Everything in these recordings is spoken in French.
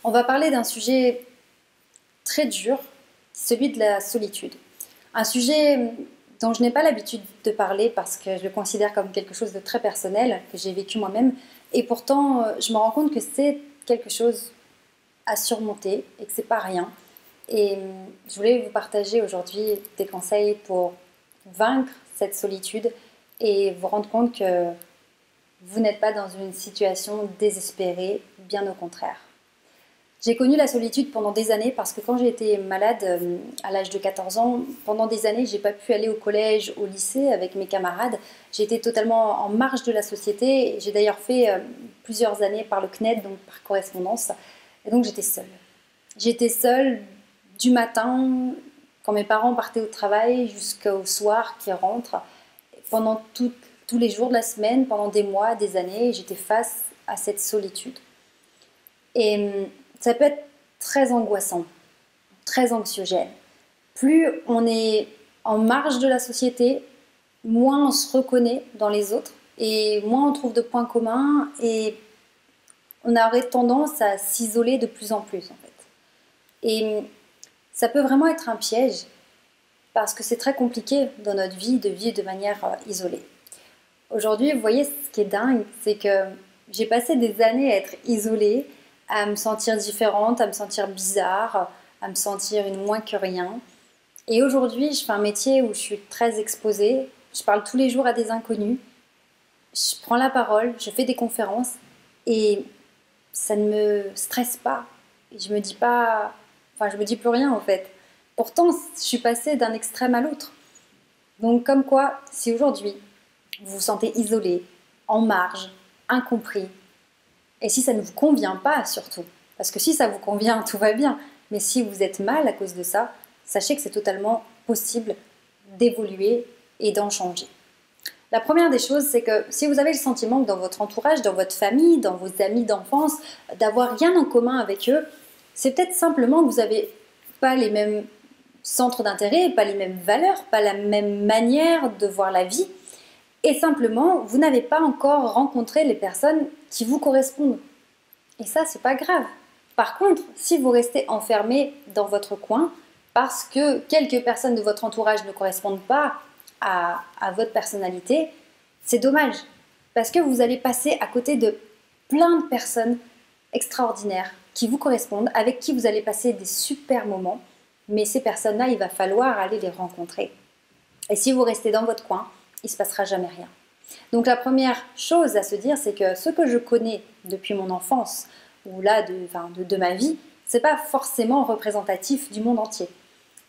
On va parler d'un sujet très dur, celui de la solitude. Un sujet dont je n'ai pas l'habitude de parler parce que je le considère comme quelque chose de très personnel, que j'ai vécu moi-même, et pourtant je me rends compte que c'est quelque chose à surmonter et que c'est pas rien. Et je voulais vous partager aujourd'hui des conseils pour vaincre cette solitude et vous rendre compte que vous n'êtes pas dans une situation désespérée, bien au contraire. J'ai connu la solitude pendant des années parce que quand j'ai été malade à l'âge de 14 ans, pendant des années, j'ai pas pu aller au collège, au lycée avec mes camarades. J'ai été totalement en marge de la société. J'ai d'ailleurs fait plusieurs années par le CNED, donc par correspondance. Et donc j'étais seule. J'étais seule du matin, quand mes parents partaient au travail, jusqu'au soir qu'ils rentrent. Pendant tous les jours de la semaine, pendant des mois, des années, j'étais face à cette solitude. Et ça peut être très angoissant, très anxiogène. Plus on est en marge de la société, moins on se reconnaît dans les autres et moins on trouve de points communs et on aurait tendance à s'isoler de plus en plus en fait. Et ça peut vraiment être un piège parce que c'est très compliqué dans notre vie de vivre de manière isolée. Aujourd'hui, vous voyez, ce qui est dingue, c'est que j'ai passé des années à être isolée, à me sentir différente, à me sentir bizarre, à me sentir une moins que rien. Et aujourd'hui, je fais un métier où je suis très exposée, je parle tous les jours à des inconnus, je prends la parole, je fais des conférences et ça ne me stresse pas. Je me dis pas, enfin je me dis plus rien en fait. Pourtant, je suis passée d'un extrême à l'autre. Donc comme quoi, si aujourd'hui vous vous sentez isolé, en marge, incompris, et si ça ne vous convient pas surtout, parce que si ça vous convient, tout va bien, mais si vous êtes mal à cause de ça, sachez que c'est totalement possible d'évoluer et d'en changer. La première des choses, c'est que si vous avez le sentiment que dans votre entourage, dans votre famille, dans vos amis d'enfance, d'avoir rien en commun avec eux, c'est peut-être simplement que vous n'avez pas les mêmes centres d'intérêt, pas les mêmes valeurs, pas la même manière de voir la vie, et simplement, vous n'avez pas encore rencontré les personnes qui vous correspondent. Et ça, c'est pas grave. Par contre, si vous restez enfermé dans votre coin, parce que quelques personnes de votre entourage ne correspondent pas à votre personnalité, c'est dommage. Parce que vous allez passer à côté de plein de personnes extraordinaires qui vous correspondent, avec qui vous allez passer des super moments. Mais ces personnes-là, il va falloir aller les rencontrer. Et si vous restez dans votre coin, il ne se passera jamais rien. Donc la première chose à se dire, c'est que ce que je connais depuis mon enfance, ou là de ma vie, c'est pas forcément représentatif du monde entier.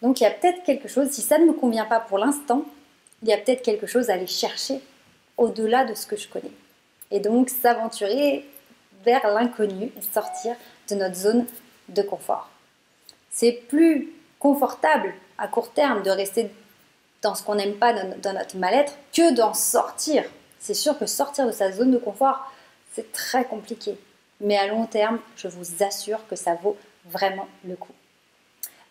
Donc il y a peut-être quelque chose, si ça ne me convient pas pour l'instant, il y a peut-être quelque chose à aller chercher au-delà de ce que je connais. Et donc s'aventurer vers l'inconnu et sortir de notre zone de confort. C'est plus confortable à court terme de rester dans ce qu'on n'aime pas dans notre mal-être que d'en sortir. C'est sûr que sortir de sa zone de confort, c'est très compliqué. Mais à long terme, je vous assure que ça vaut vraiment le coup.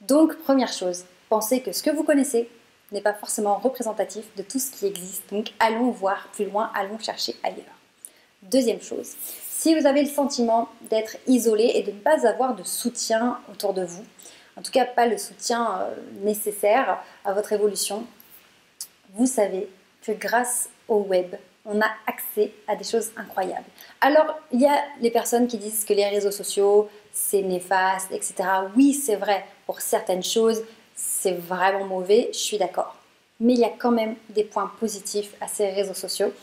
Donc, première chose, pensez que ce que vous connaissez n'est pas forcément représentatif de tout ce qui existe. Donc, allons voir plus loin, allons chercher ailleurs. Deuxième chose, si vous avez le sentiment d'être isolé et de ne pas avoir de soutien autour de vous, en tout cas pas le soutien nécessaire à votre évolution, vous savez que grâce au web, on a accès à des choses incroyables. Alors, il y a les personnes qui disent que les réseaux sociaux, c'est néfaste, etc. Oui, c'est vrai, pour certaines choses, c'est vraiment mauvais, je suis d'accord. Mais il y a quand même des points positifs à ces réseaux sociaux.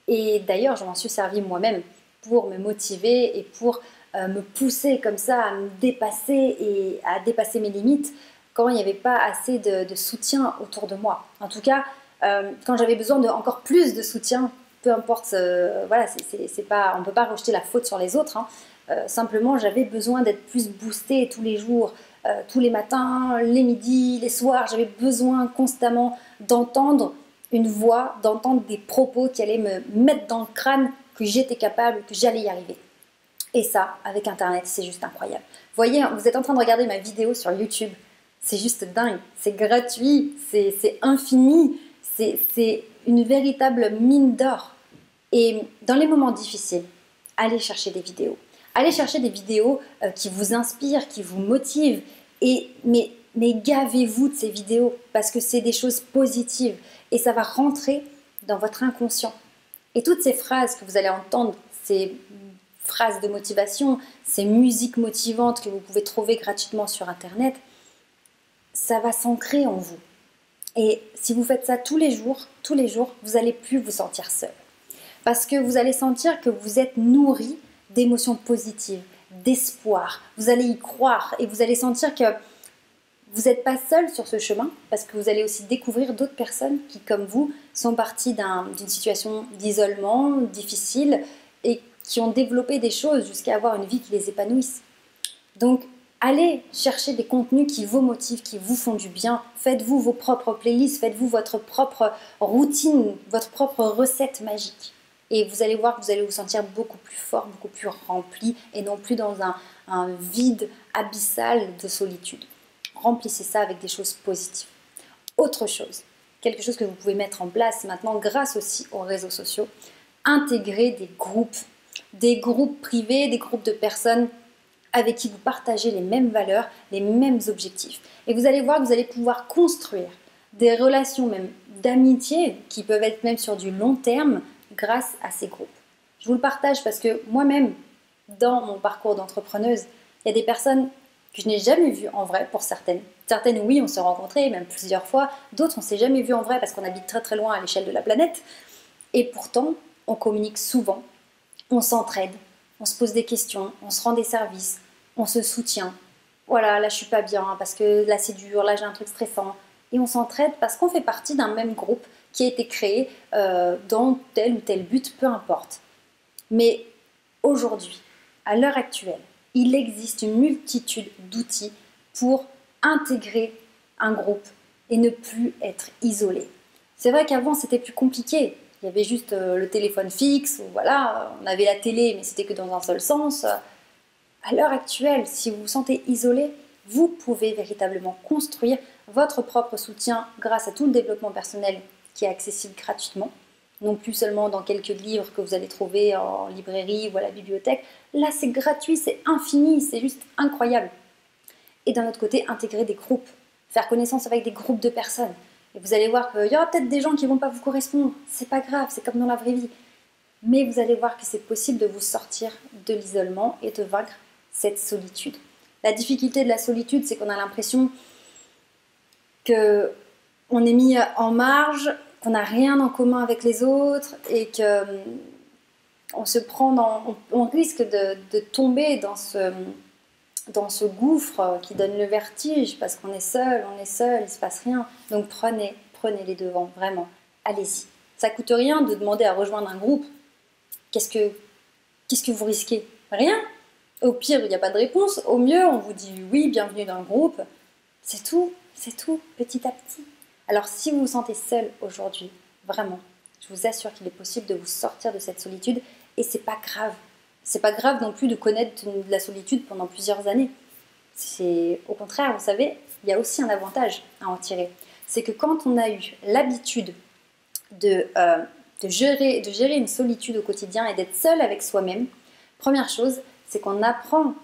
Et d'ailleurs, je m'en suis servi moi-même pour me motiver et pour me pousser comme ça à me dépasser et à dépasser mes limites quand il n'y avait pas assez de soutien autour de moi. En tout cas, quand j'avais besoin de encore plus de soutien, peu importe, voilà, c'est pas, on ne peut pas rejeter la faute sur les autres, hein. Simplement, j'avais besoin d'être plus boostée tous les jours, tous les matins, les midis, les soirs. J'avais besoin constamment d'entendre une voix, d'entendre des propos qui allaient me mettre dans le crâne que j'étais capable, que j'allais y arriver. Et ça, avec Internet, c'est juste incroyable. Vous voyez, vous êtes en train de regarder ma vidéo sur YouTube. C'est juste dingue. C'est gratuit, c'est infini. C'est une véritable mine d'or. Et dans les moments difficiles, allez chercher des vidéos. Allez chercher des vidéos qui vous inspirent, qui vous motivent, mais gavez-vous de ces vidéos parce que c'est des choses positives et ça va rentrer dans votre inconscient. Et toutes ces phrases que vous allez entendre, ces phrases de motivation, ces musiques motivantes que vous pouvez trouver gratuitement sur Internet, ça va s'ancrer en vous. Et si vous faites ça tous les jours, vous n'allez plus vous sentir seul. Parce que vous allez sentir que vous êtes nourri d'émotions positives, d'espoir. Vous allez y croire et vous allez sentir que vous n'êtes pas seul sur ce chemin parce que vous allez aussi découvrir d'autres personnes qui, comme vous, sont parties d'une situation d'isolement difficile et qui ont développé des choses jusqu'à avoir une vie qui les épanouisse. Donc, allez chercher des contenus qui vous motivent, qui vous font du bien. Faites-vous vos propres playlists, faites-vous votre propre routine, votre propre recette magique. Et vous allez voir que vous allez vous sentir beaucoup plus fort, beaucoup plus rempli et non plus dans un vide abyssal de solitude. Remplissez ça avec des choses positives. Autre chose, quelque chose que vous pouvez mettre en place maintenant grâce aussi aux réseaux sociaux, intégrer des groupes privés, des groupes de personnes avec qui vous partagez les mêmes valeurs, les mêmes objectifs. Et vous allez voir que vous allez pouvoir construire des relations même d'amitié qui peuvent être même sur du long terme grâce à ces groupes. Je vous le partage parce que moi-même, dans mon parcours d'entrepreneuse, il y a des personnes que je n'ai jamais vues en vrai pour certaines. Certaines, oui, on s'est rencontrées, même plusieurs fois. D'autres, on ne s'est jamais vues en vrai parce qu'on habite très très loin à l'échelle de la planète. Et pourtant, on communique souvent, on s'entraide, on se pose des questions, on se rend des services, on se soutient. Voilà, là je suis pas bien parce que là c'est dur, là j'ai un truc stressant. Et on s'entraide parce qu'on fait partie d'un même groupe qui a été créé dans tel ou tel but, peu importe. Mais aujourd'hui, à l'heure actuelle, il existe une multitude d'outils pour intégrer un groupe et ne plus être isolé. C'est vrai qu'avant c'était plus compliqué. Il y avait juste le téléphone fixe, voilà, on avait la télé, mais c'était que dans un seul sens. À l'heure actuelle, si vous vous sentez isolé, vous pouvez véritablement construire votre propre soutien grâce à tout le développement personnel qui est accessible gratuitement. Non plus seulement dans quelques livres que vous allez trouver en librairie ou à la bibliothèque. Là, c'est gratuit, c'est infini, c'est juste incroyable. Et d'un autre côté, intégrer des groupes, faire connaissance avec des groupes de personnes. Et vous allez voir qu'il y aura peut-être des gens qui ne vont pas vous correspondre. C'est pas grave, c'est comme dans la vraie vie. Mais vous allez voir que c'est possible de vous sortir de l'isolement et de vaincre cette solitude. La difficulté de la solitude, c'est qu'on a l'impression qu'on est mis en marge, qu'on n'a rien en commun avec les autres et qu'on on risque de tomber dans ce gouffre qui donne le vertige parce qu'on est seul, il ne se passe rien. Donc prenez les devants, vraiment, allez-y. Ça ne coûte rien de demander à rejoindre un groupe. Qu'est-ce que vous risquez? Rien. Au pire, il n'y a pas de réponse. Au mieux, on vous dit oui, bienvenue dans le groupe. C'est tout, petit à petit. Alors si vous vous sentez seul aujourd'hui, vraiment, je vous assure qu'il est possible de vous sortir de cette solitude et c'est pas grave. C'est pas grave non plus de connaître de la solitude pendant plusieurs années. C'est au contraire, vous savez, il y a aussi un avantage à en tirer. C'est que quand on a eu l'habitude de gérer une solitude au quotidien et d'être seul avec soi-même, première chose, c'est qu'on apprend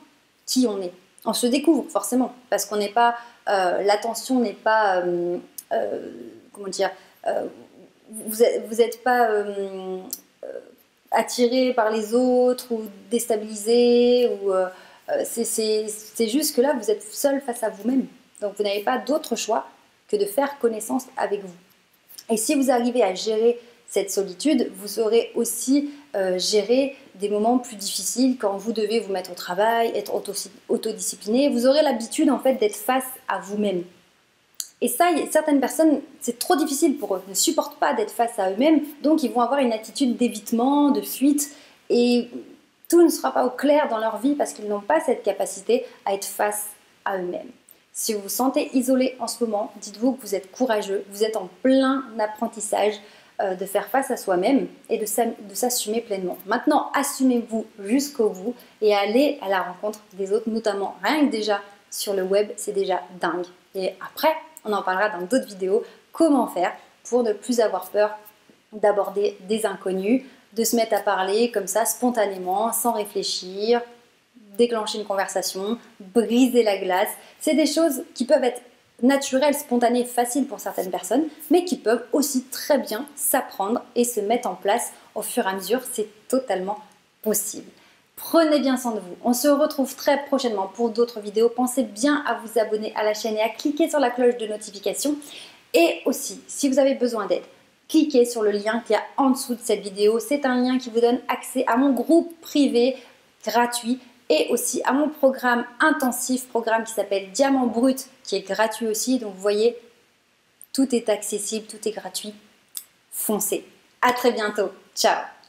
qui on est. On se découvre forcément parce qu'on n'est pas, l'attention n'est pas, comment dire, vous n'êtes pas attiré par les autres ou déstabilisé ou c'est juste que là vous êtes seul face à vous-même. Donc vous n'avez pas d'autre choix que de faire connaissance avec vous. Et si vous arrivez à gérer cette solitude, vous saurez aussi gérer des moments plus difficiles quand vous devez vous mettre au travail, être autodiscipliné. Vous aurez l'habitude en fait d'être face à vous-même. Et ça, certaines personnes, c'est trop difficile pour eux, ne supportent pas d'être face à eux-mêmes, donc ils vont avoir une attitude d'évitement, de fuite, et tout ne sera pas au clair dans leur vie parce qu'ils n'ont pas cette capacité à être face à eux-mêmes. Si vous vous sentez isolé en ce moment, dites-vous que vous êtes courageux, vous êtes en plein apprentissage de faire face à soi-même et de s'assumer pleinement. Maintenant, assumez-vous jusqu'au bout et allez à la rencontre des autres, notamment rien que déjà sur le web, c'est déjà dingue. Et après, on en parlera dans d'autres vidéos, comment faire pour ne plus avoir peur d'aborder des inconnus, de se mettre à parler comme ça spontanément, sans réfléchir. déclencher une conversation, briser la glace. C'est des choses qui peuvent être naturelles, spontanées, faciles pour certaines personnes, mais qui peuvent aussi très bien s'apprendre et se mettre en place au fur et à mesure. C'est totalement possible. Prenez bien soin de vous. On se retrouve très prochainement pour d'autres vidéos. Pensez bien à vous abonner à la chaîne et à cliquer sur la cloche de notification. Et aussi, si vous avez besoin d'aide, cliquez sur le lien qui est en dessous de cette vidéo. C'est un lien qui vous donne accès à mon groupe privé gratuit et aussi à mon programme intensif, programme qui s'appelle Diamant Brut, qui est gratuit aussi. Donc vous voyez, tout est accessible, tout est gratuit. Foncez. À très bientôt. Ciao.